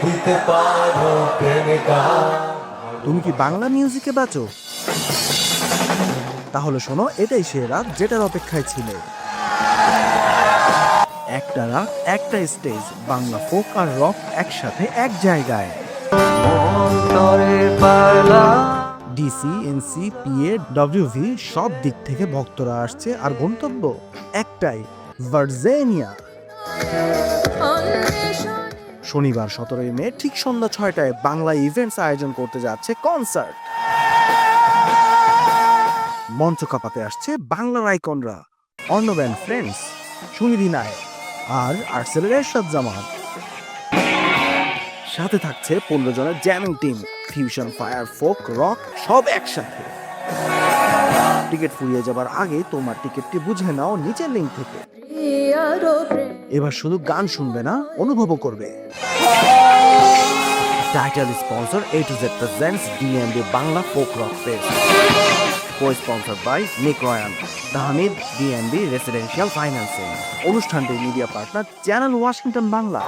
দিতে পারো প্রেমিকা। তুমি কি বাংলা মিউজিকে বাঁচো? তাহলে শোনো, এটাই সে রাত যেটার অপেক্ষায় ছিলে। একটা রাত, একটা স্টেজ, বাংলা ফোক আর রক একসাথে এক জায়গায়। ডিসি, এনসি, পিএ, ডব্লিউভি সব দিক থেকে ভক্তরা আসছে, আর গন্তব্য একটাই, ভার্জিনিয়া। শনিবার 17 মে ঠিক সন্ধ্যা 6টায় বাংলা ইভেন্টস আয়োজন করতে যাচ্ছে কনসার্ট। মঞ্চ কাঁপাতে আসছে বাংলার আইকনরা, অর্ণব অ্যান্ড ফ্রেন্ডস, সুনিধি নায়ক আর আর্টসেলের এরশাদ জামান। সাথে থাকছে 15 জনের jamming team, fusion, fire, folk, rock সব একসাথে। টিকিট ফুরিয়ে যাবার আগে তোমার টিকিটটি বুঝে নাও নিচের লিঙ্ক থেকে। এবার শুধু গান শুনবে না, অনুভবও করবে। Title sponsor A to Z presents DMB Bangla Folk Rock Fest. Co-sponsored by Nick Ryan, Dhamid DMB Residential Financing. অনুষ্ঠানটির media partner channel Washington Bangla.